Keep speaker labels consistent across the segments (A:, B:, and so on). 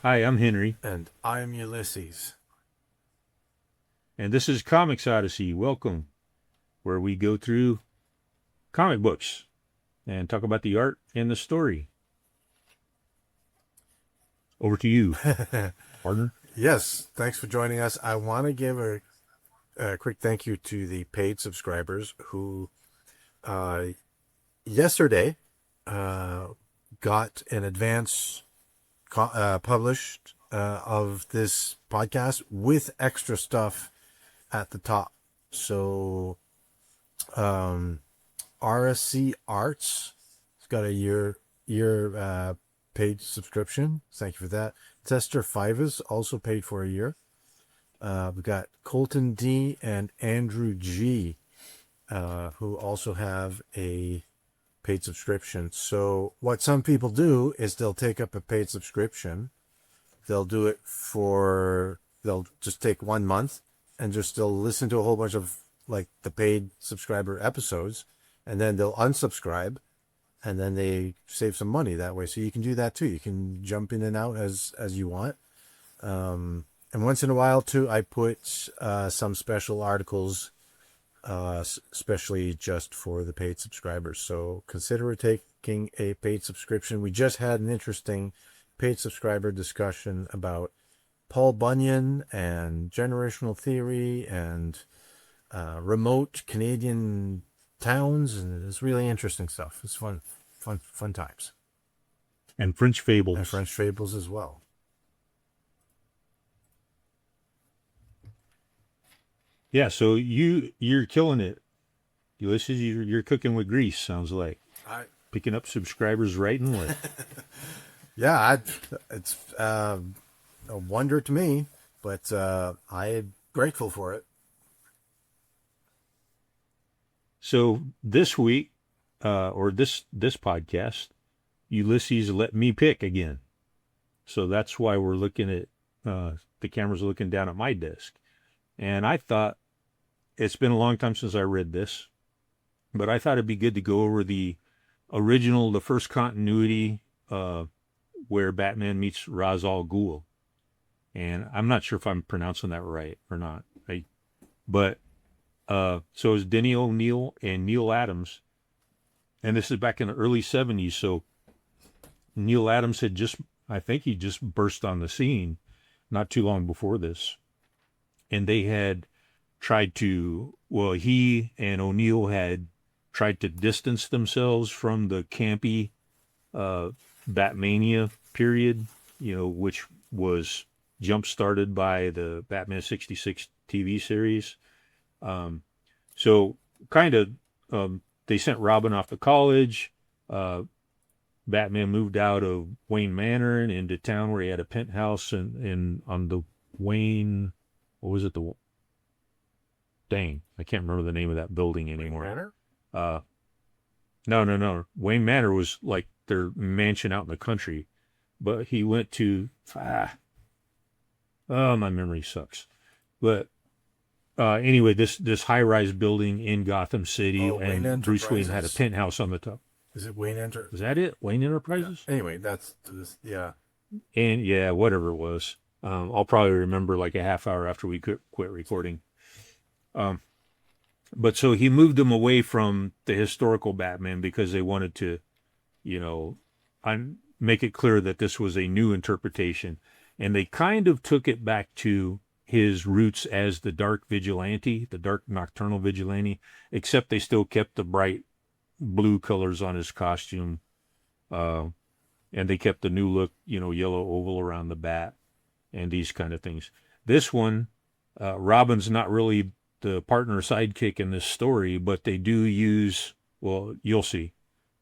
A: Hi, I'm Henry,
B: And I'm Ulysses.
A: and this is Comics Odyssey. Welcome, where we go through comic books and talk about the art and the story. Over to you, partner.
B: Yes, thanks for joining us. I want to give a quick thank you to the paid subscribers who uh, yesterday uh, got an advance published of this podcast with extra stuff at the top. So RSC Arts has got a year paid subscription. Thank you for that. Tester Fivas also paid for a year. We've got Colton D and Andrew G, who also have a paid subscription. So what some people do is they'll take up a paid subscription. They'll do it they'll just take 1 month and just still listen to a whole bunch of like the paid subscriber episodes, and then they'll unsubscribe, and then they save some money that way. So you can do that too. You can jump in and out as you want. And once in a while too, I put some special articles, especially just for the paid subscribers. So consider taking a paid subscription. We just had an interesting paid subscriber discussion about Paul Bunyan and generational theory and remote Canadian towns, and it's really interesting stuff. It's fun times.
A: And French
B: And
A: fables.
B: French fables as well.
A: Yeah, so you're killing it, Ulysses. You're cooking with grease. Sounds like
B: I
A: picking up subscribers right and left.
B: Yeah, it's a wonder to me, but I'm grateful for it.
A: So this week, or this podcast, Ulysses let me pick again. So that's why we're looking at the camera's looking down at my desk. And I thought it's been a long time since I read this, but I thought it'd be good to go over the first continuity where Batman meets Ra's al Ghul. And I'm not sure if I'm pronouncing that right or not. But so it was Denny O'Neil and Neil Adams, and this is back in the early '70s. So Neil Adams had I think he just burst on the scene not too long before this, and they had he and O'Neill had tried to distance themselves from the campy uh, Batmania period, which was jump started by the Batman '66 TV series. Um, so kind of, they sent Robin off to college. Uh, Batman moved out of Wayne Manor and into town where he had a penthouse in on the Wayne, what was it? I can't remember the name of that building
B: Wayne
A: anymore.
B: Manor?
A: Uh, no. Wayne Manor was like their mansion out in the country, but he went to, my memory sucks. But anyway, this high rise building in Gotham City,
B: Oh, Wayne
A: and Bruce Wayne had a
B: Enterprises.
A: penthouse on the top.
B: Is it Wayne Enter?
A: Was that it? Wayne
B: Yeah.
A: Enterprises?
B: Anyway, that's this. Yeah.
A: And yeah, whatever it was. I'll probably remember like a half hour after we quit recording. Um, but so he moved them away from the historical Batman because they wanted to, you know, make it clear that this was a new interpretation. And they kind of took it back to his roots as the dark vigilante, the dark nocturnal vigilante, except they still kept the bright blue colors on his costume. Uh, and they kept the new look, yellow oval around the bat and these kind of things. This one, Robin's not really the partner sidekick in this story, but they do use, well, you'll see,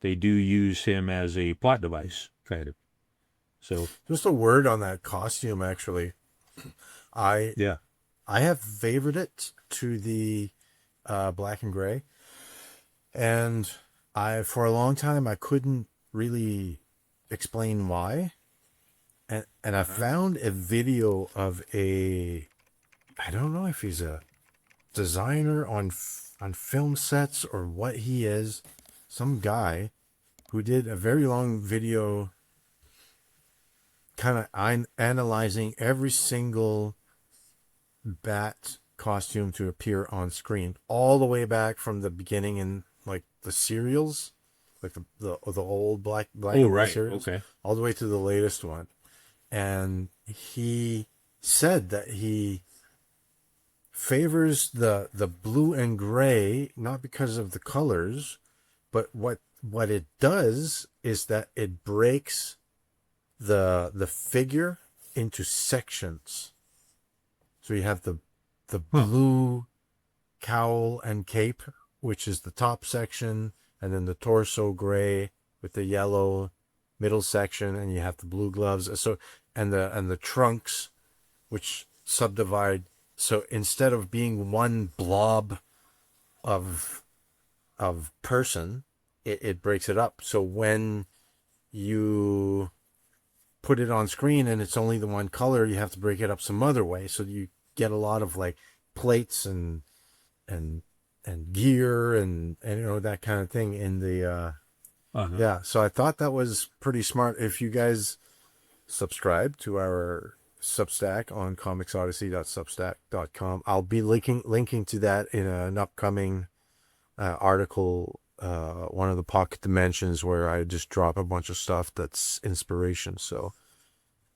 A: they do use him as a plot device, kind of. So,
B: Just a word on that costume, actually. I
A: yeah.
B: I have favored it to the black and gray, and I for a long time I couldn't really explain why. And I found a video of I don't know if he's a designer on film sets or what he is, some guy who did a very long video kind of analyzing every single bat costume to appear on screen, all the way back from the beginning in like the serials, like the old black
A: Oh,
B: and white
A: right.
B: serials,
A: Okay.
B: all the way to the latest one. And he said that he favors the blue and gray not because of the colors, but what it does is that it breaks the figure into sections. So you have the
A: Huh.
B: blue cowl and cape, which is the top section, and then the torso gray with the yellow middle section, and you have the blue gloves. So and the trunks, which subdivide. So instead of being one blob of person, it breaks it up. So when you put it on screen and it's only the one color, you have to break it up some other way. So you get a lot of like plates and and gear and that kind of thing in the
A: Uh-huh.
B: yeah. So I thought that was pretty smart. If you guys subscribe to our Substack on comicsodyssey.substack.com, I'll be linking to that in an upcoming article, one of the pocket dimensions, where I just drop a bunch of stuff that's inspiration. So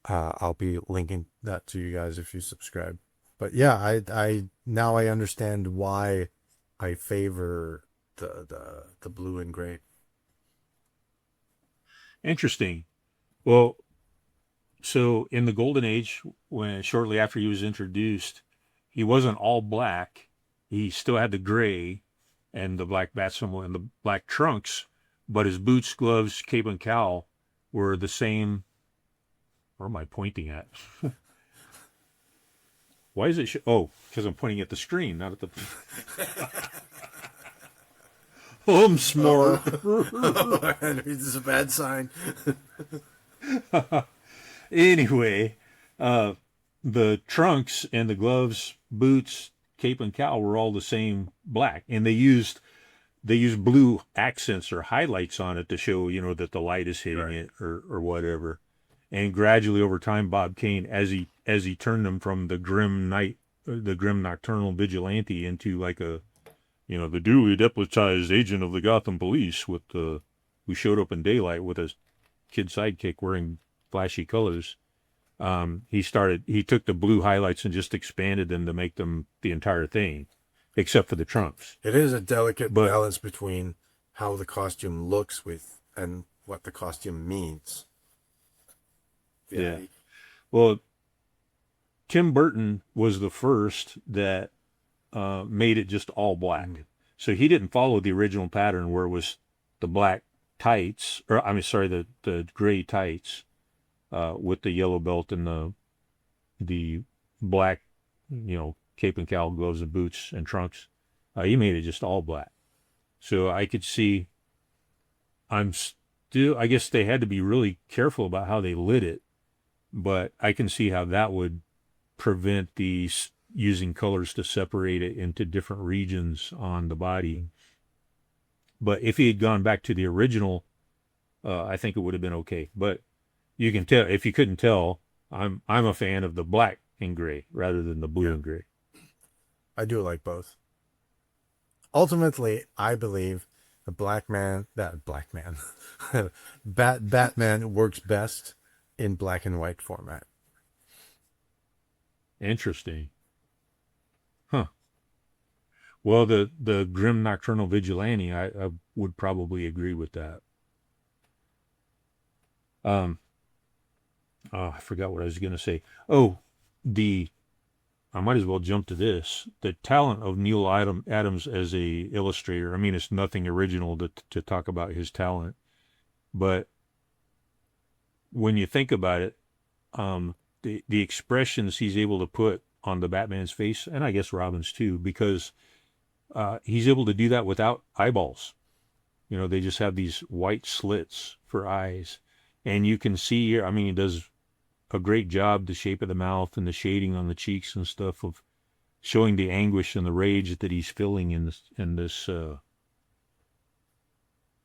B: I'll be linking that to you guys if you subscribe. But yeah, I now I understand why I favor the blue and gray.
A: Interesting. Well, so in the Golden Age, when shortly after he was introduced, he wasn't all black. He still had the gray and the black bat symbol and the black trunks, but his boots, gloves, cape, and cowl were the same. Where am I pointing at? Why is it? Oh, because I'm pointing at the screen, not at the. Oh, I'm smart.
B: This is a bad sign.
A: Anyway, uh, the trunks and the gloves, boots, cape, and cowl were all the same black, and they used blue accents or highlights on it to show that the light is hitting it or whatever. And gradually over time, Bob Kane, as he turned them from the grim nocturnal vigilante into like the duly deputized agent of the Gotham Police who showed up in daylight with a kid sidekick wearing flashy colors. He took the blue highlights and just expanded them to make them the entire thing, except for the trunks.
B: It is a delicate
A: But
B: balance between how the costume looks with and what the costume means.
A: yeah, well, Tim Burton was the first that made it just all black. So he didn't follow the original pattern where it was the black tights, or I mean, sorry, the gray tights with the yellow belt and the black, cape and cowl, gloves and boots and trunks. He made it just all black. So I could see. I guess they had to be really careful about how they lit it, but I can see how that would prevent these using colors to separate it into different regions on the body. But if he had gone back to the original, I think it would have been okay. But you can tell if you couldn't tell, I'm a fan of the black and gray rather than the blue and gray.
B: I do like both. Ultimately, I believe Batman works best in black and white format.
A: Interesting, huh? Well, the grim nocturnal vigilante, I would probably agree with that. Um, oh, I forgot what I was going to say. Oh, the I might as well jump to this. The talent of Neil Adams as a illustrator. I mean, it's nothing original to talk about his talent, but when you think about it, the expressions he's able to put on the Batman's face, and I guess Robin's too, because he's able to do that without eyeballs. They just have these white slits for eyes, and you can see here. I mean, he does a great job, the shape of the mouth and the shading on the cheeks and stuff, of showing the anguish and the rage that he's feeling in this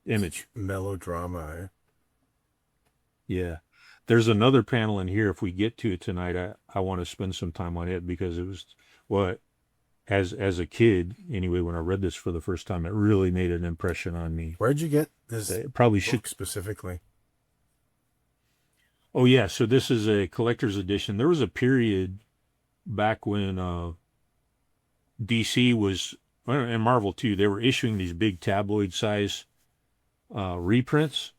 A: image.
B: Melodrama. Eh?
A: Yeah. There's another panel in here. If we get to it tonight, I want to spend some time on it because it was what, as a kid anyway, when I read this for the first time, it really made an impression on me.
B: Where'd you get this
A: It probably should.
B: book specifically?
A: Oh yeah, so this is a collector's edition. There was a period back when DC was, well, and Marvel too. They were issuing these big tabloid size reprints,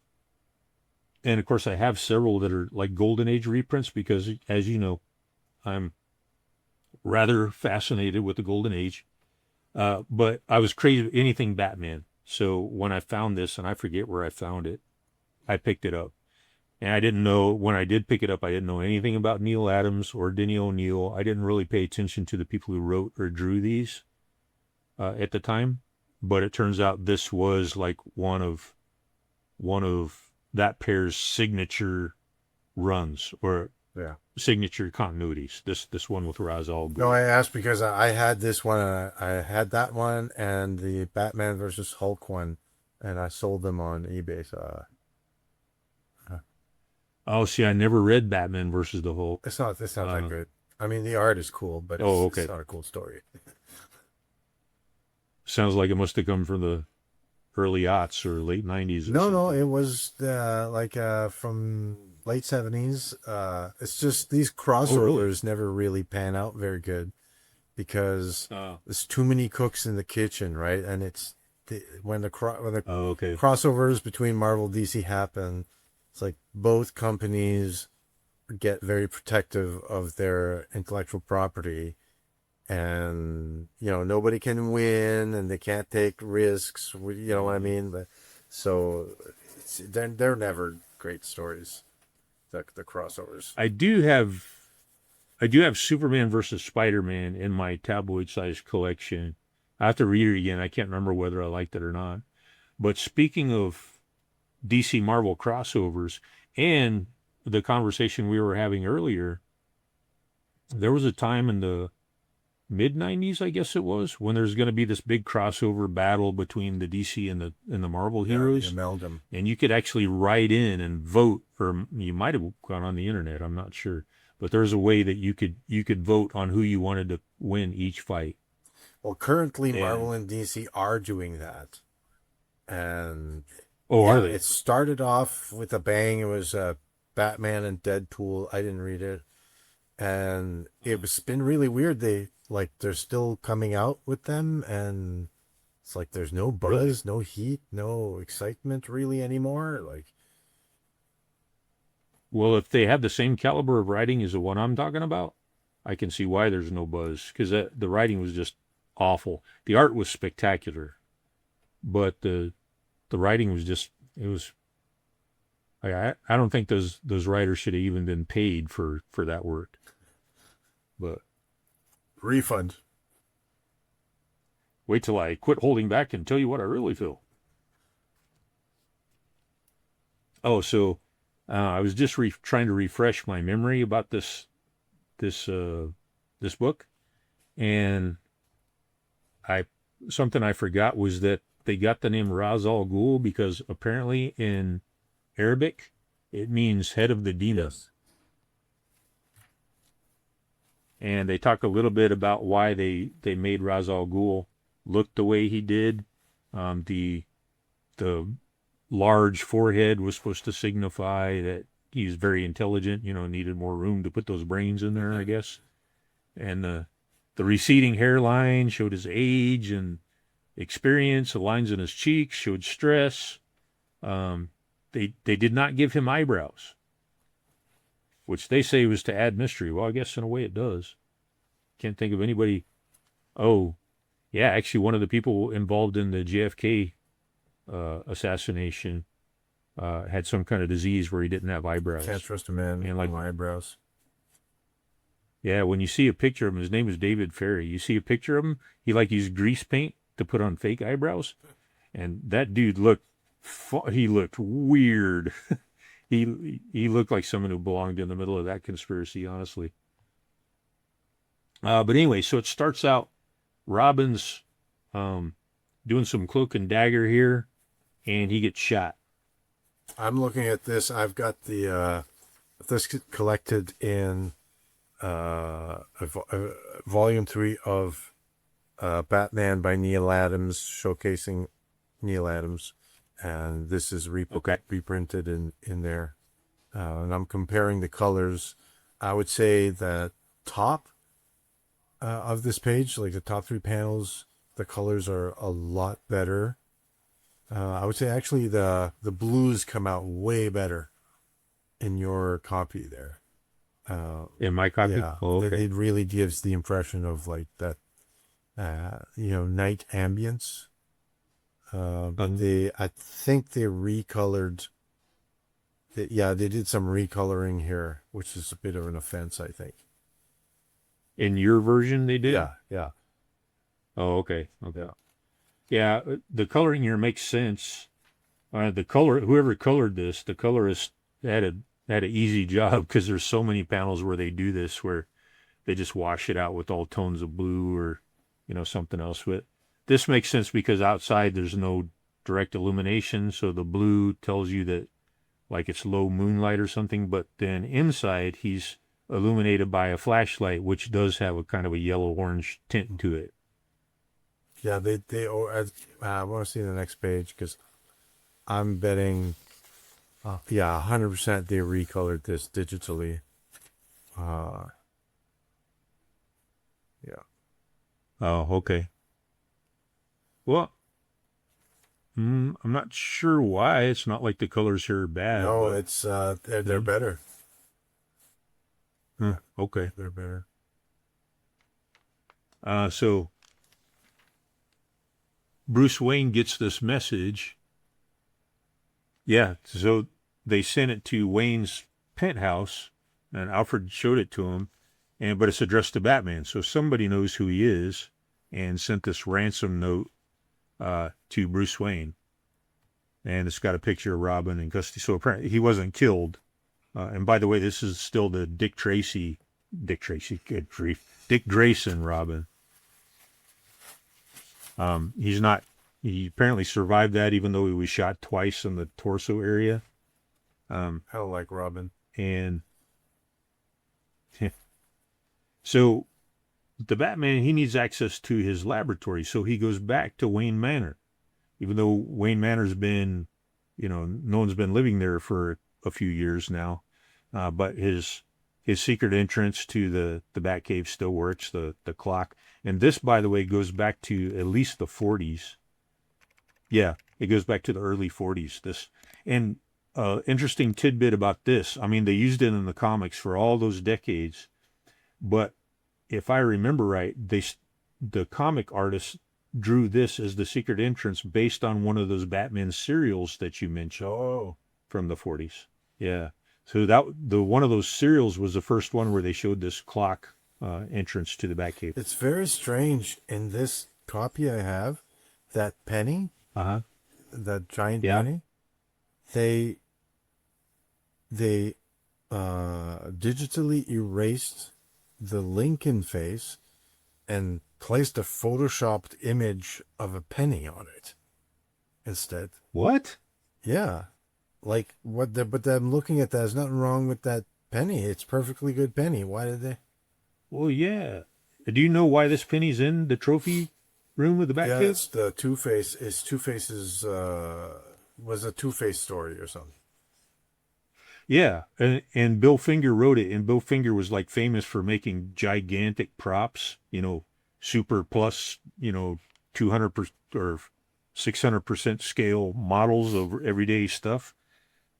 A: and of course I have several that are like Golden Age reprints because, as you know, I'm rather fascinated with the Golden Age. But I was crazy anything Batman. So when I found this, and I forget where I found it, I picked it up. And I didn't know, when I did pick it up, I didn't know anything about Neil Adams or Denny O'Neil. I didn't really pay attention to the people who wrote or drew these at the time. But it turns out this was like one of that pair's signature runs or
B: Yeah.
A: signature continuities. This one with Ra's al Ghul.
B: No, I asked because I had this one. I had that one and the Batman versus Hulk one, and I sold them on eBay. So
A: Oh, see, I never read Batman versus the Hulk.
B: it's not that good. I mean, the art is cool, but
A: Okay.
B: it's not a cool story.
A: Sounds like it must have come from the early aughts or late 90s.
B: No, it was from late 70s. It's just these crossovers never really pan out very good because there's too many cooks in the kitchen, right? And it's when the
A: okay.
B: crossovers between Marvel and DC happen, it's like both companies get very protective of their intellectual property, and nobody can win and they can't take risks, you know what I mean? But so they're never great stories, the crossovers.
A: I do have Superman versus Spider-Man in my tabloid sized collection. I have to read it again. I can't remember whether I liked it or not. But speaking of DC Marvel crossovers and the conversation we were having earlier, there was a time in the mid 90s, I guess it was, when there's going to be this big crossover battle between the DC and the Marvel heroes.
B: Amalgam.
A: And you could actually write in and vote, or you might have gone on the internet, I'm not sure. But there's a way that you could vote on who you wanted to win each fight.
B: Well, currently Marvel and DC are doing that. And
A: are they?
B: It started off with a bang. It was Batman and Deadpool. I didn't read it. And it's been really weird. They're still coming out with them, and it's like there's no buzz, no heat, no excitement really anymore.
A: Well, if they have the same caliber of writing as the one I'm talking about, I can see why there's no buzz, because the writing was just awful. The art was spectacular, but the writing was just, it was, I don't think those writers should have even been paid for that work. But
B: refund.
A: Wait till I quit holding back and tell you what I really feel. Oh, so I was just trying to refresh my memory about this book, and something I forgot was that they got the name Ra's al Ghul because apparently in Arabic it means head of the demon.
B: Yes.
A: And they talk a little bit about why they made Ra's al Ghul look the way he did. The large forehead was supposed to signify that he's very intelligent, needed more room to put those brains in there, I guess. And the receding hairline showed his age and experience. The lines in his cheeks showed stress. They did not give him eyebrows, which they say was to add mystery. Well, I guess in a way it does. Can't think of anybody. Oh, yeah, actually one of the people involved in the JFK assassination had some kind of disease where he didn't have eyebrows.
B: Can't trust a man
A: and
B: with eyebrows.
A: Yeah, when you see a picture of him, his name is David Ferry. You see a picture of him, he used grease paint to put on fake eyebrows, and that dude looked weird. He looked like someone who belonged in the middle of that conspiracy, honestly. But anyway, so it starts out, Robin's doing some cloak and dagger here, and he gets shot.
B: I'm looking at this. I've got the this collected in volume 3 of Batman by Neil Adams, showcasing Neil Adams, and this is
A: Okay.
B: reprinted in there. And I'm comparing the colors. I would say the top of this page, like the top 3 panels, the colors are a lot better. I would say actually the blues come out way better in your copy there.
A: In my copy?
B: Yeah,
A: Oh, okay.
B: it really gives the impression of like that, night ambience. And I think they recolored. Yeah, they did some recoloring here, which is a bit of an offense, I think.
A: In your version, they did?
B: Yeah, yeah,
A: Oh, okay. Okay.
B: yeah.
A: Yeah, the coloring here makes sense. The color, whoever colored this, the colorist had a had an easy job because there's so many panels where they do this, where they just wash it out with all tones of blue or, something else. But this makes sense because outside there's no direct illumination, so the blue tells you that like it's low moonlight or something. But then inside he's illuminated by a flashlight, which does have a kind of a yellow orange tint to it.
B: Yeah, I want to see the next page because I'm betting, yeah, 100% they recolored this digitally. Uh, yeah.
A: Oh, okay. Well, I'm not sure why. It's not like the colors here are bad,
B: No,
A: but
B: it's they're better.
A: okay.
B: They're better.
A: So Bruce Wayne gets this message. Yeah, so they sent it to Wayne's penthouse, and Alfred showed it to him, but it's addressed to Batman. So somebody knows who he is, and sent this ransom note to Bruce Wayne, and it's got a picture of Robin and custody. So apparently he wasn't killed. And by the way, this is still the Dick Tracy, good grief, Dick Grayson Robin. He's not. He apparently survived that, even though he was shot twice in the torso area.
B: Hell, like Robin.
A: And so the Batman, he needs access to his laboratory, so he goes back to Wayne Manor, even though Wayne Manor's been, no one's been living there for a few years now. But his secret entrance to the Batcave still works, the clock. And this, by the way, goes back to at least the 40s. Yeah, it goes back to the early 40s. This and interesting tidbit about this. I mean, they used it in the comics for all those decades, but if I remember right, the comic artist drew this as the secret entrance based on one of those Batman serials that you mentioned.
B: Oh,
A: From the 40s. Yeah. So that the one of those serials was the first one where they showed this clock entrance to the Batcave.
B: it's very strange in this copy I have, that penny,
A: Uh-huh.
B: that giant
A: Yeah.
B: penny. They they digitally erased the Lincoln face and placed a photoshopped image of a penny on it instead.
A: What?
B: Yeah, like but I'm looking at that. There's nothing wrong with that penny. It's perfectly good penny. Why did they?
A: Well, yeah. Do you know why this penny's in the trophy room of the
B: Yeah,
A: Batcave?
B: it's the Two Face. It's Two Face's was a Two Face story or something.
A: Yeah, and Bill Finger wrote it, and Bill Finger was like famous for making gigantic props, super plus, 200% or 600% scale models of everyday stuff.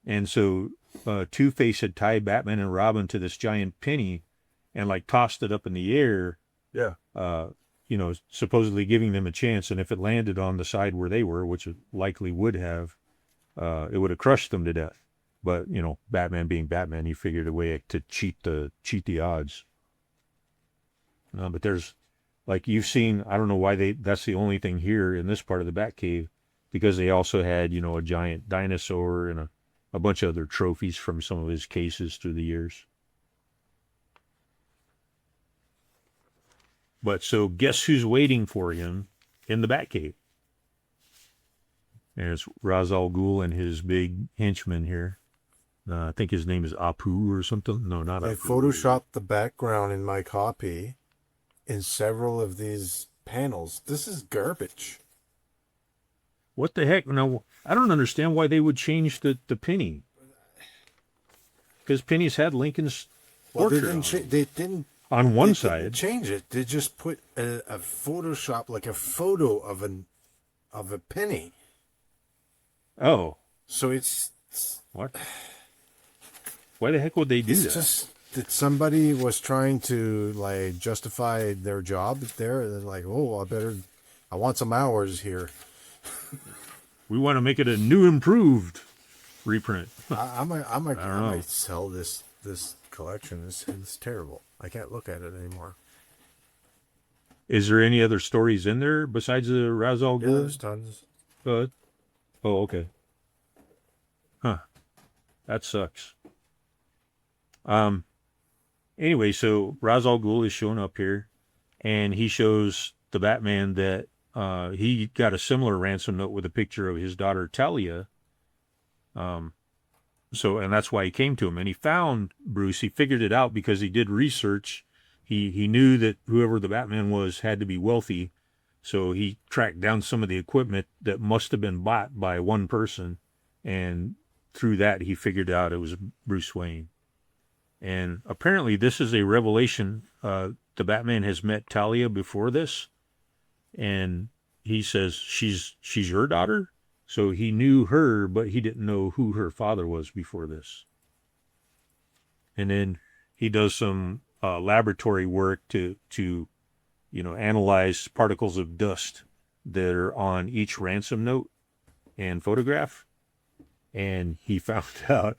A: And so Two Face had tied Batman and Robin to this giant penny, and like tossed it up in the air,
B: Yeah.
A: supposedly giving them a chance. And if it landed on the side where they were, which it likely would have, it would have crushed them to death. But Batman being Batman, he figured a way to cheat the odds. But there's, like you've seen, I don't know why that's the only thing here in this part of the Batcave, because they also had a giant dinosaur and a bunch of other trophies from some of his cases through the years. But so guess who's waiting for him in the Batcave? And it's Ra's al Ghul and his big henchman here. I think his name is Apu or something. No, not
B: I
A: Apu.
B: photoshopped the background in my copy in several of these panels. This is garbage.
A: What the heck? No, I don't understand why they would change the penny. Because pennies had Lincoln's
B: Well,
A: portrait on them.
B: they didn't
A: On
B: they
A: one
B: didn't
A: side.
B: change it. They just put a Photoshop, like a photo of a penny.
A: Oh,
B: So
A: what? Why the heck would they do
B: it's
A: that?
B: just that somebody was trying to like justify their job there. They're like, oh, I want some hours here.
A: We want to make it a new, improved reprint.
B: I
A: don't know.
B: might sell this collection. It's terrible. I can't look at it anymore.
A: Is there any other stories in there besides the Ra's al
B: Yeah, there's
A: Ghul?
B: tons.
A: Uh, oh, okay. Huh. That sucks. Um. Anyway, so Ra's al Ghul is showing up here, and he shows the Batman that he got a similar ransom note with a picture of his daughter Talia. Um. So, and that's why he came to him, and he found Bruce. He figured it out because he did research. He knew that whoever the Batman was had to be wealthy, so he tracked down some of the equipment that must have been bought by one person, and through that he figured out it was Bruce Wayne. And apparently, this is a revelation. The Batman has met Talia before this, and he says she's your daughter. So he knew her, but he didn't know who her father was before this. And then he does some laboratory work to analyze particles of dust that are on each ransom note and photograph. And he found out.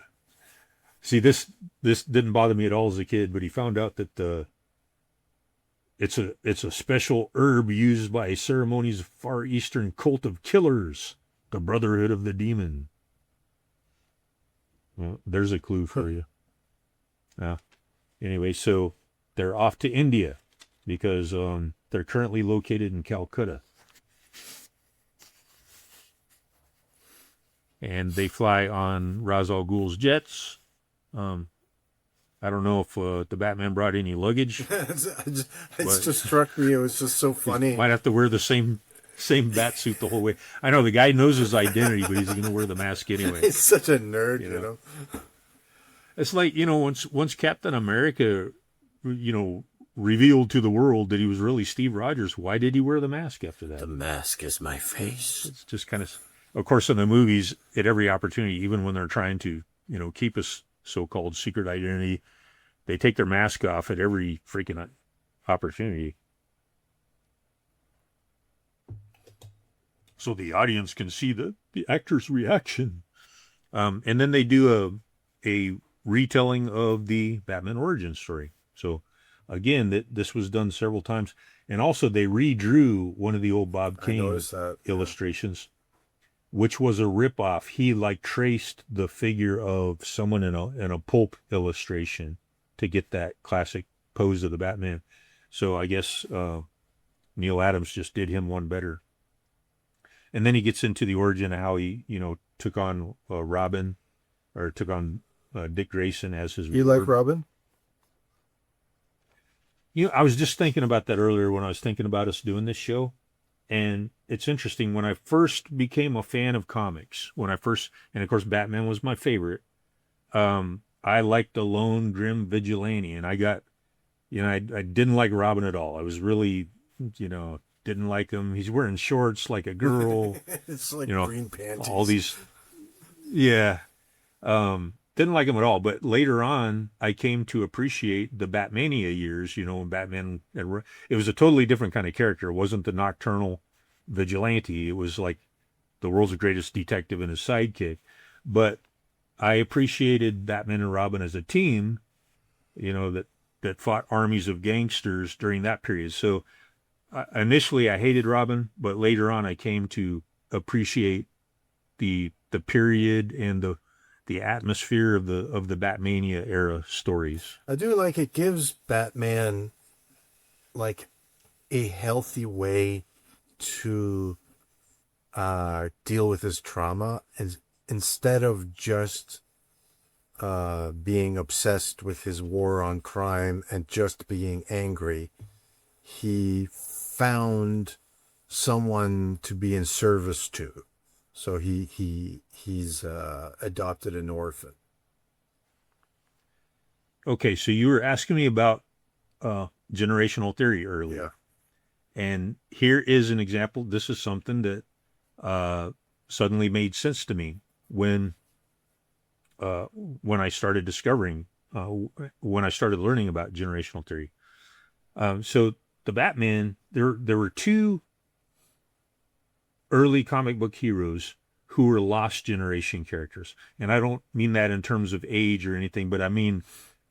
A: See, this didn't bother me at all as a kid, but he found out that it's a special herb used by a ceremonies Far Eastern cult of killers, the Brotherhood of the Demon. Well, there's a clue for you. Anyway, so they're off to India because they're currently located in Calcutta. And they fly on Ra's al Ghul's jets. I don't know if the Batman brought any luggage.
B: It just struck me. It was just so funny.
A: Might have to wear the same bat suit the whole way. I know the guy knows his identity, but he's going to wear the mask anyway.
B: He's such a nerd, you know.
A: It's like, once Captain America, revealed to the world that he was really Steve Rogers, why did he wear the mask after that?
B: The mask is my face.
A: It's just kind of course, in the movies, at every opportunity, even when they're trying to, keep a so-called secret identity, they take their mask off at every freaking opportunity. So the audience can see the actor's reaction. And then they do a retelling of the Batman origin story. So again, this was done several times. And also they redrew one of the old Bob Kane illustrations, which was a ripoff. He traced the figure of someone in a pulp illustration to get that classic pose of the Batman. So I guess Neil Adams just did him one better. And then he gets into the origin of how he, took on Robin, or took on Dick Grayson as his.
B: You like Robin?
A: I was just thinking about that earlier when I was thinking about us doing this show. And it's interesting, when I first became a fan of comics, and of course Batman was my favorite, I liked the lone grim vigilante, and I got, I didn't like Robin at all. I was really, didn't like him. He's wearing shorts like a girl.
B: It's like green panties.
A: All these, yeah. Didn't like him at all. But later on, I came to appreciate the Batmania years, when Batman, it was a totally different kind of character. It wasn't the nocturnal vigilante. It was like the world's greatest detective and his sidekick. But I appreciated Batman and Robin as a team, that fought armies of gangsters during that period. So initially I hated Robin, but later on I came to appreciate the period and the atmosphere of the Batmania era stories.
B: I do like it gives Batman like a healthy way to deal with his trauma, and instead of just being obsessed with his war on crime and just being angry, he found someone to be in service to. So he's adopted an orphan.
A: Okay, so you were asking me about generational theory
B: Yeah.
A: earlier, and here is an example. This is something that uh, suddenly made sense to me when when I started discovering uh, when I started learning about generational theory. So the Batman, there were two early comic book heroes who were lost generation characters, and I don't mean that in terms of age or anything, but I mean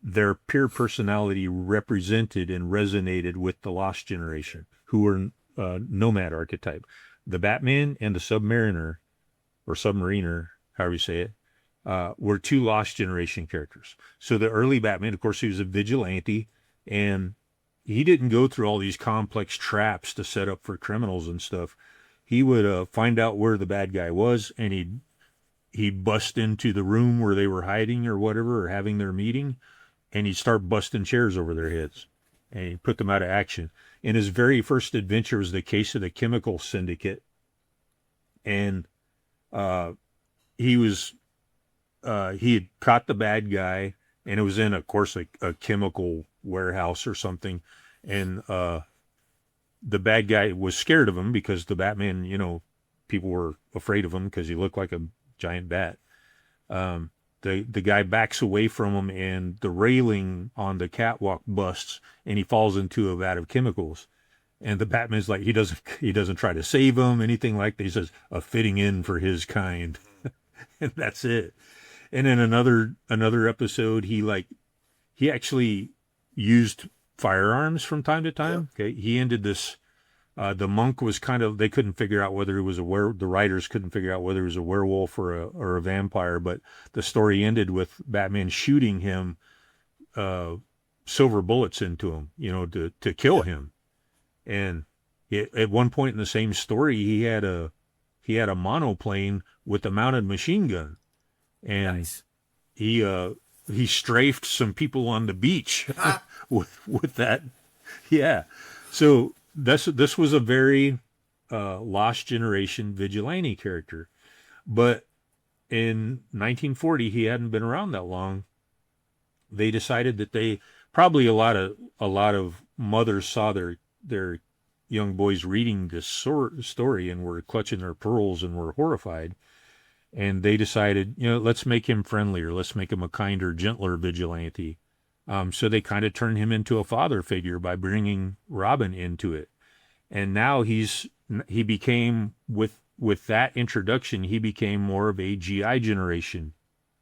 A: their pure personality represented and resonated with the lost generation, who were nomad archetype. The Batman and the Submariner, or Submariner, however you say it, were two lost generation characters. So the early Batman, of course, he was a vigilante, and he didn't go through all these complex traps to set up for criminals and stuff. He would find out where the bad guy was, and he'd bust into the room where they were hiding or whatever, or having their meeting, and he'd start busting chairs over their heads, and he'd put them out of action. And his very first adventure was the case of the chemical syndicate, and uh, he was he had caught the bad guy, and it was in, of course, a chemical warehouse or something, and the bad guy was scared of him because the Batman, people were afraid of him because he looked like a giant bat. Um, the guy backs away from him, and the railing on the catwalk busts, and he falls into a vat of chemicals. And the Batman's like, he doesn't try to save him, anything like that. He says a fitting in for his kind, and that's it. And in another episode, he actually used firearms from time to
B: Yep.
A: time. Okay, he ended this. The monk was they couldn't figure out whether it was the writers couldn't figure out whether it was a werewolf or a vampire, but the story ended with Batman shooting him uh, silver bullets into him, to kill
B: Yep.
A: him. And at one point in the same story, he had a monoplane with a mounted machine gun, and
B: Nice.
A: he uh, he strafed some people on the beach with that. Yeah. So this was a very lost generation vigilante character, but in 1940 he hadn't been around that long. They decided that they probably a lot of mothers saw their young boys reading this story and were clutching their pearls and were horrified, and they decided, let's make him friendlier, let's make him a kinder, gentler vigilante. So they kind of turned him into a father figure by bringing Robin into it, and now he became, with that introduction, he became more of a GI generation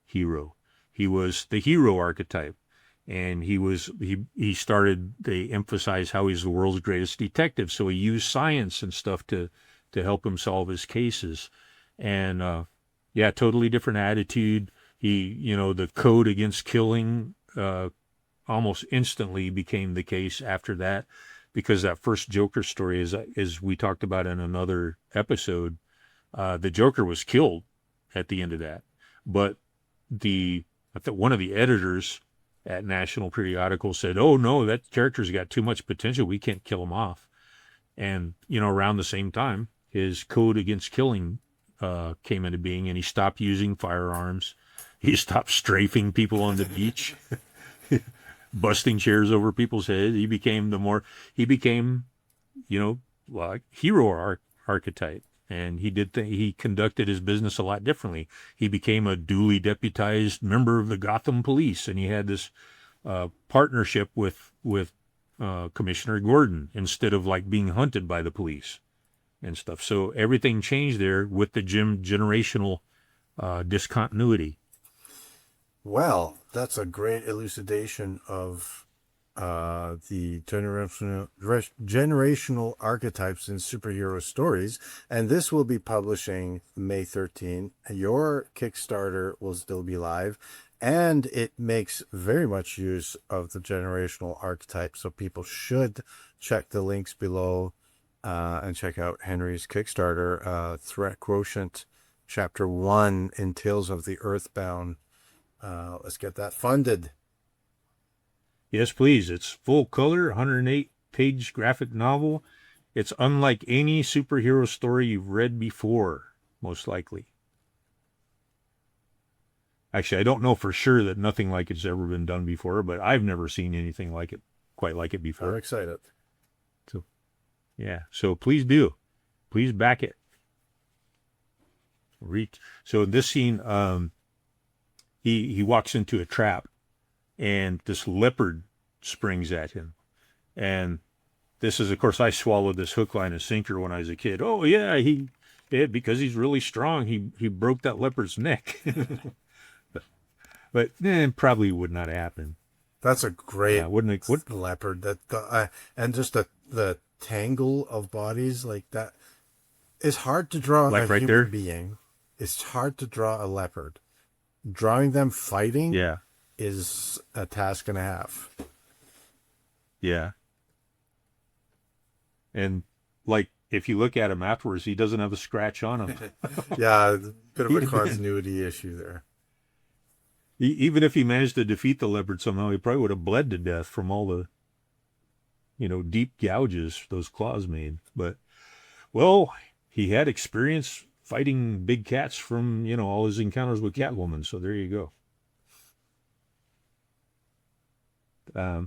A: hero. He was the hero archetype, and he started. They emphasize how he's the world's greatest detective, so he used science and stuff to help him solve his cases, and yeah, totally different attitude. The code against killing almost instantly became the case after that, because that first Joker story, as we talked about in another episode, the Joker was killed at the end of that. But I think one of the editors at National Periodical said, "Oh no, that character's got too much potential. We can't kill him off." And around the same time, his code against killing came into being, and he stopped using firearms. He stopped strafing people on the beach, busting chairs over people's heads. He became, like hero archetype, and he conducted his business a lot differently. He became a duly deputized member of the Gotham Police, and he had this partnership with Commissioner Gordon, instead of like being hunted by the police and stuff. So everything changed there with the generational discontinuity.
B: Well, that's a great elucidation of the generational archetypes in superhero stories. And this will be publishing May 13. Your Kickstarter will still be live. And it makes very much use of the generational archetype. So people should check the links below and check out Henry's Kickstarter, Threat Quotient Chapter 1 in Tales of the Earthbound Let's get that funded.
A: Yes, please. It's full color, 108-page graphic novel. It's unlike any superhero story you've read before, most likely. Actually, I don't know for sure that nothing like it's ever been done before, but I've never seen anything like it, quite like it
B: I'm
A: before.
B: excited.
A: So, yeah. So please do. Please back it. So in this scene, he walks into a trap, and this leopard springs at him. And this is, of course, I swallowed this hook, line, and sinker when I was a kid. Oh yeah, because he's really strong, he broke that leopard's neck. but probably would not happen.
B: That's a great
A: Wouldn't it? Would
B: leopard. And just the tangle of bodies like that. It's hard to draw
A: like
B: a
A: right
B: human
A: there?
B: being. It's hard to draw a leopard. Drawing them fighting
A: Yeah,
B: is a task and a half.
A: yeah. And like if you look at him afterwards, he doesn't have a scratch on him.
B: Yeah, bit of a continuity issue there.
A: Even if he managed to defeat the leopard somehow, he probably would have bled to death from all the, deep gouges those claws made. But, well, he had experience fighting big cats from, all his encounters with Catwoman. So there you go.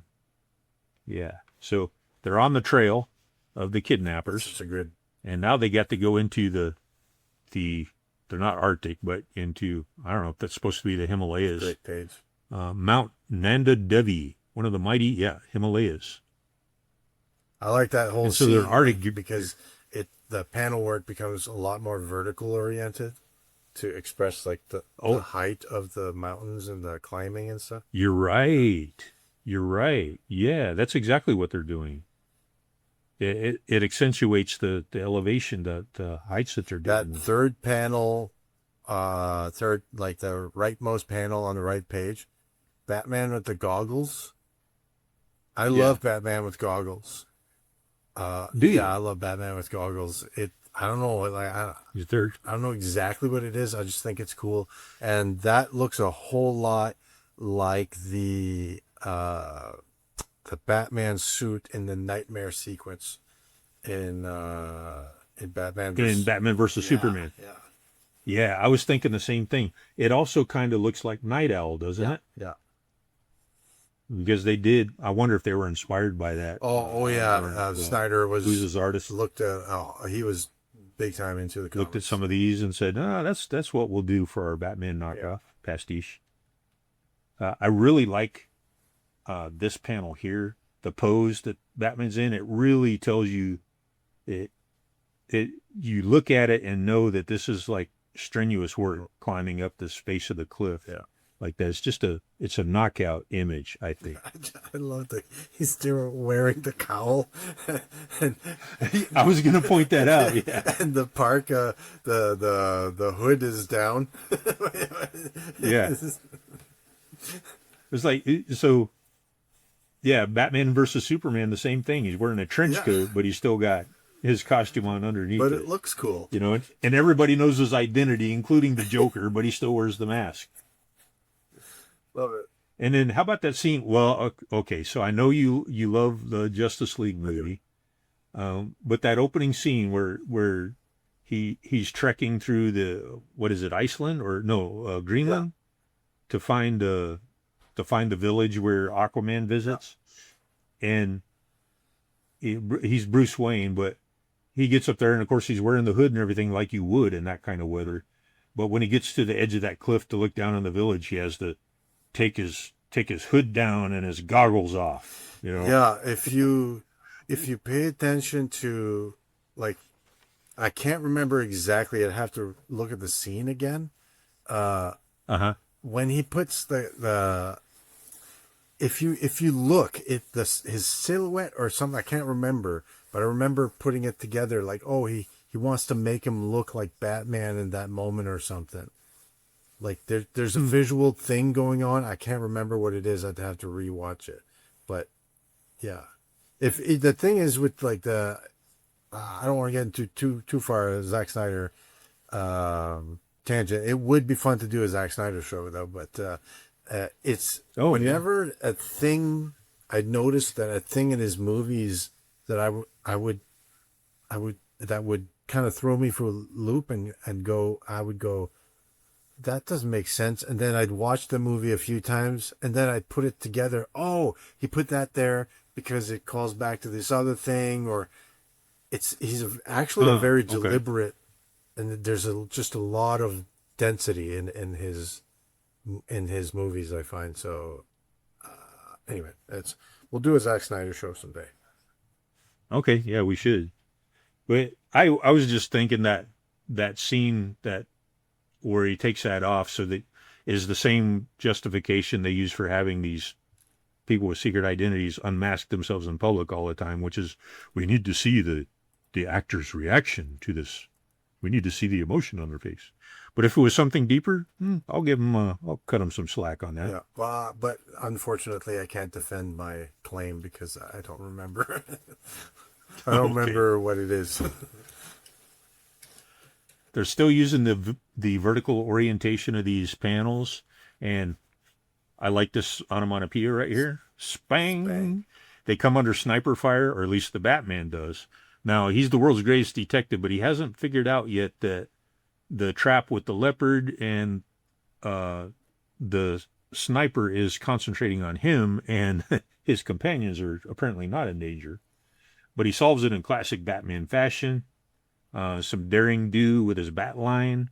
A: Yeah. So they're on the trail of the kidnappers.
B: It's a good.
A: And now they got to go into the they're not Arctic, but into, I don't know if that's supposed to be the Himalayas.
B: Great page.
A: Mount Nanda Devi, one of the mighty, Himalayas.
B: I like that whole
A: And so
B: scene
A: they're Arctic
B: because the panel where it becomes a lot more vertical oriented to express like the height of the mountains and the climbing and stuff.
A: You're right. Yeah, that's exactly what they're doing. It accentuates the elevation, the heights that they're doing.
B: That third panel, like the rightmost panel on the right page, Batman with the goggles. I love Batman with goggles.
A: Do you?
B: Yeah, I love Batman with goggles. I don't know,
A: Your third.
B: I don't know exactly what it is. I just think it's cool, and that looks a whole lot like the Batman suit in the nightmare sequence in Batman.
A: In Batman versus Superman.
B: Yeah.
A: Yeah, I was thinking the same thing. It also kind of looks like Night Owl, doesn't it?
B: Yeah.
A: Because they did. I wonder if they were inspired by that.
B: Oh yeah. Snyder was
A: who's his artist.
B: He was big time into the comics.
A: Looked at some of these and said, that's what we'll do for our Batman knockoff pastiche. I really like this panel here, the pose that Batman's in. It really tells you you look at it and know that this is like strenuous work climbing up this face of the cliff.
B: Yeah.
A: Like that. It's a knockout image, I think.
B: I love he's still wearing the cowl. And
A: I was going to point that out. Yeah.
B: And the park, the hood is down.
A: Yeah. It's like, so, yeah, Batman versus Superman, the same thing. He's wearing a trench coat, but he's still got his costume on underneath.
B: But it looks cool.
A: And everybody knows his identity, including the Joker, but he still wears the mask.
B: Love it.
A: And then how about that scene? Well, okay, so I know you love the Justice League movie, but that opening scene where he's trekking through what is it, Iceland or no, Greenland, to find the village where Aquaman visits, and he's Bruce Wayne, but he gets up there and of course he's wearing the hood and everything like you would in that kind of weather, but when he gets to the edge of that cliff to look down on the village, he has to take his hood down and his goggles off.
B: Yeah, if you pay attention to, like, I can't remember exactly. I'd have to look at the scene again. When he puts the if you look at his silhouette or something, I can't remember, but I remember putting it together like, oh, he wants to make him look like Batman in that moment or something. Like there's a visual thing going on. I can't remember what it is. I'd have to rewatch it. But yeah, if the thing is with like I don't want to get into too far a Zack Snyder tangent. It would be fun to do a Zack Snyder show though. But It's
A: Oh yeah.
B: whenever a thing I noticed that a thing in his movies that I would that would kind of throw me for a loop and go I would go that doesn't make sense, and then I'd watch the movie a few times and then I'd put it together. Oh, he put that there because it calls back to this other thing, or actually a very
A: Okay.
B: deliberate, and there's just a lot of density in his movies, I find. So anyway, it's we'll do a Zack Snyder show someday.
A: Okay. Yeah, we should. But I was just thinking that that scene that where he takes that off, so that is the same justification they use for having these people with secret identities unmask themselves in public all the time, which is we need to see the actor's reaction to this. We need to see the emotion on their face. But if it was something deeper, I'll cut him some slack on that.
B: Yeah, but unfortunately, I can't defend my claim because I don't remember. I don't
A: Okay.
B: remember what it is.
A: They're still using the vertical orientation of these panels, and I like this onomatopoeia right here.
B: Bang.
A: Spang. They come under sniper fire, or at least the Batman does. Now, he's the world's greatest detective, but he hasn't figured out yet that the trap with the leopard and uh, the sniper is concentrating on him, and his companions are apparently not in danger. But he solves it in classic Batman fashion. Some daring do with his bat line,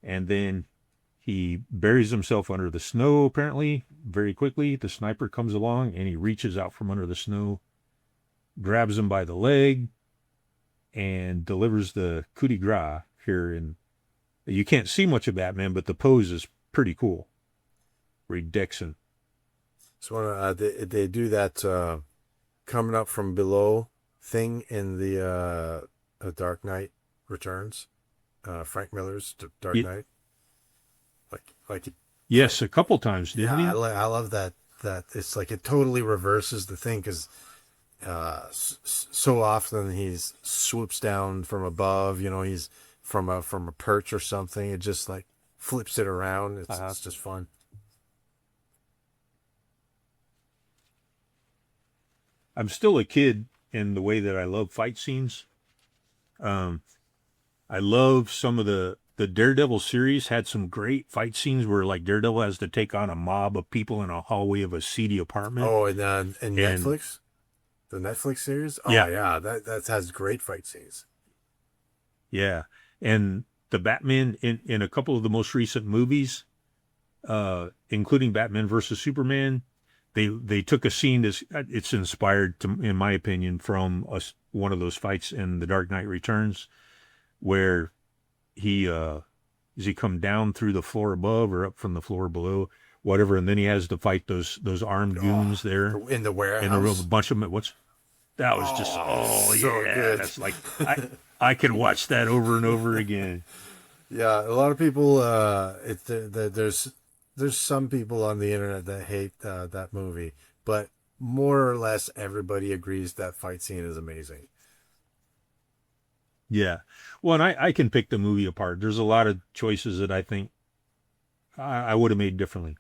A: and then he buries himself under the snow, apparently, very quickly. The sniper comes along and he reaches out from under the snow, grabs him by the leg, and delivers the coup de grace here. And you can't see much of Batman, but the pose is pretty cool. Where he decks him.
B: So they do that coming up from below thing in the Dark Knight Returns, Frank Miller's Dark
A: It,
B: Knight. Like
A: yes, a couple times, didn't
B: yeah,
A: he?
B: I love that it's like it totally reverses the thing because so often he's swoops down from above. You know, he's from a perch or something. It just like flips it around.
A: Uh-huh.
B: It's just fun.
A: I'm still a kid in the way that I love fight scenes. Um, I love some of the Daredevil series had some great fight scenes where like Daredevil has to take on a mob of people in a hallway of a seedy apartment.
B: Oh, and
A: And
B: Netflix, the Netflix series. Oh
A: yeah,
B: yeah, that has great fight scenes.
A: yeah. And the Batman in a couple of the most recent movies, including Batman versus Superman, they took a scene that's it's inspired to, in my opinion, from one of those fights in The Dark Knight Returns, where he does he come down through the floor above or up from the floor below, whatever, and then he has to fight those armed
B: Oh,
A: goons there,
B: in the
A: and a
B: warehouse.
A: bunch of them. What's that was just
B: Oh,
A: oh
B: so
A: yeah,
B: good.
A: that's like I could watch that over and over again.
B: Yeah, a lot of people. There's some people on the internet that hate that movie, but more or less everybody agrees that fight scene is amazing.
A: Yeah, well, and I can pick the movie apart. There's a lot of choices that I think I would have made differently,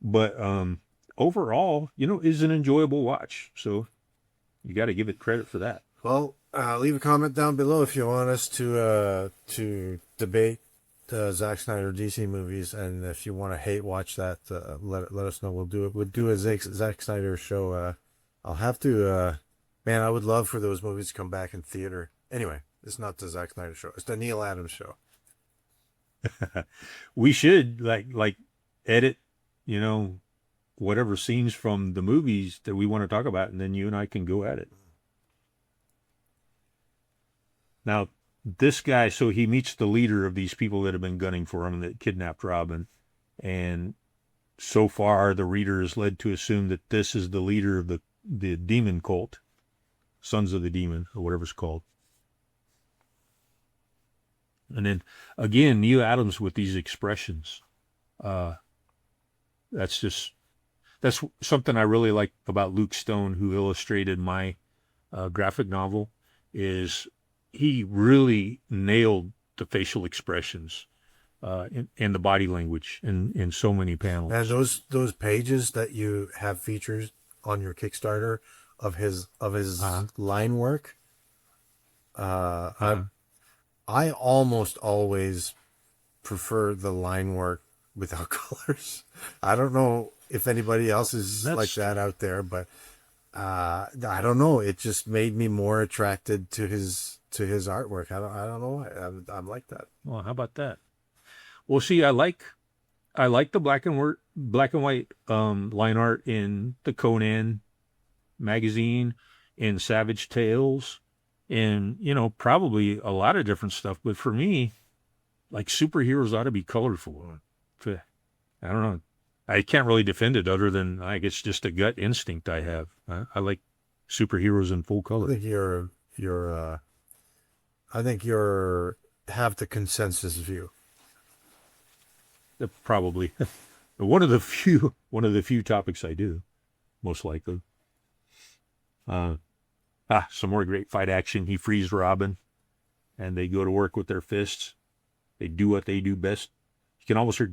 A: but overall, is an enjoyable watch. So you got to give it credit for that.
B: Well, leave a comment down below if you want us to debate Zack Snyder DC movies, and if you want to hate watch that, let us know. We'll do it. We'll do a Zack Snyder show. I'll have to. Man, I would love for those movies to come back in theater. Anyway, it's not the Zack Snyder show. It's the Neil Adams show.
A: We should like edit, you know, whatever scenes from the movies that we want to talk about, and then you and I can go at it. Now, this guy, so he meets the leader of these people that have been gunning for him that kidnapped Robin, and so far the reader is led to assume that this is the leader of the demon cult, Sons of the Demon, or whatever it's called. And then again, Neil Adams with these expressions. Uh, that's just that's something I really like about Luke Stone, who illustrated my graphic novel. Is he really nailed the facial expressions? and the body language in so many
B: And
A: panels.
B: those pages that you have features on your Kickstarter of his
A: Uh-huh.
B: line work, uh, I
A: Uh-huh.
B: I almost always prefer the line work without colors. I don't know if anybody else is like
A: That's
B: that out there, but I don't know. It just made me more attracted to his artwork. I don't know why. I'm like that.
A: well. How about that? Well, see, I like the black and white line art in the Conan magazine, in Savage Tales, and probably a lot of different stuff. But for me, like superheroes ought to be colorful. I don't know. I can't really defend it other than like it's just a gut instinct I have. I like superheroes in full
B: I
A: color.
B: think you're I think you're have the consensus view.
A: Probably one of the few topics I do, most likely. Uh, some more great fight action. He frees Robin, and they go to work with their fists. They do what they do best. You can almost hear.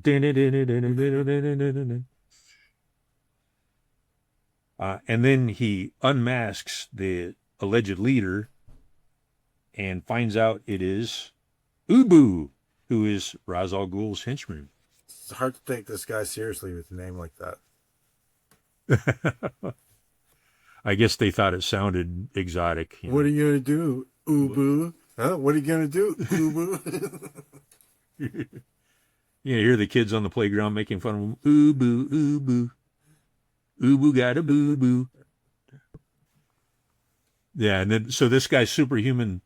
A: And then he unmasks the alleged leader and finds out it is Ubu, who is Ra's al Ghul's henchman.
B: It's hard to take this guy seriously with a name like that.
A: I guess they thought it sounded exotic,
B: What are you gonna do, Ubu? Huh? What are you gonna do, Ubu?
A: You hear the kids on the playground making fun of him. Ubu, Ubu, Ubu got a boo boo. Yeah, and then so this guy's superhumanly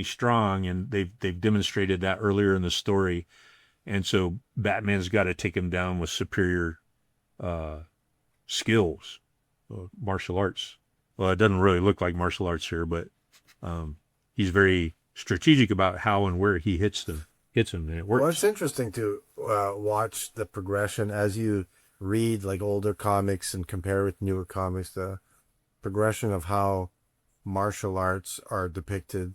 A: strong, and they've demonstrated that earlier in the story, and so Batman's got to take him down with superior uh, skills, martial arts. Well, it doesn't really look like martial arts here, but um, he's very strategic about how and where he hits him, and it
B: Well, it's
A: works.
B: interesting to watch the progression as you read like older comics and compare with newer comics. The progression of how martial arts are depicted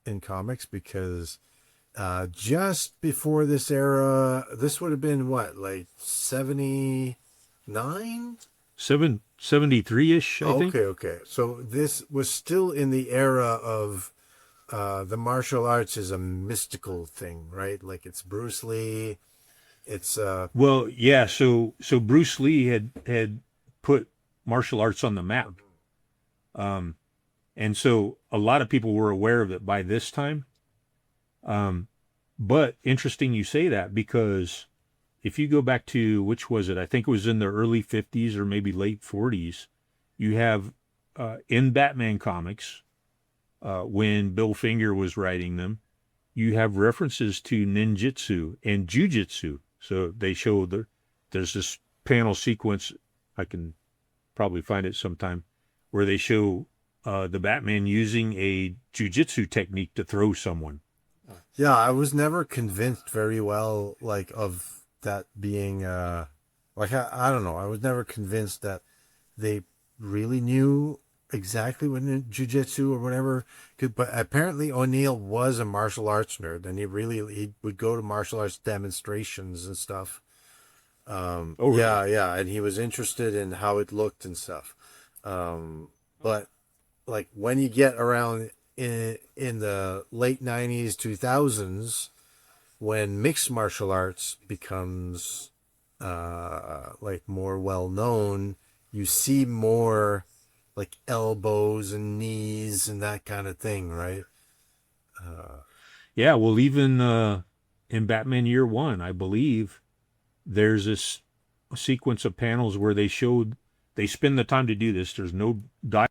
B: in comics, because just before this era, this would have been what, like 79?
A: 73 ish, I think.
B: Okay, okay. So this was still in the era of the martial arts is a mystical thing, right? Like it's Bruce Lee. It's
A: Well, yeah. So Bruce Lee had put martial arts on the map, um, and so a lot of people were aware of it by this time. Um, but interesting you say that because if you go back to which was it? I think it was in the early 50s or maybe late 40s. You have in Batman comics when Bill Finger was writing them, you have references to ninjutsu and jujitsu. So they show there's this panel sequence. I can probably find it sometime where they show the Batman using a jujitsu technique to throw someone.
B: yeah, I was never convinced very well like of that being like I don't know. I was never convinced that they really knew exactly what jujitsu or whatever could, but apparently O'Neill was a martial arts nerd and he would go to martial arts demonstrations and stuff.
A: Oh, really?
B: Yeah, yeah, and he was interested in how it looked and stuff. But like when you get around in the late 90s 2000s, when mixed martial arts becomes like more well known, you see more like elbows and knees and that kind of thing, right?
A: Yeah. Well, even in Batman Year One, I believe there's this sequence of panels where they spend the time to do this. There's no dialogue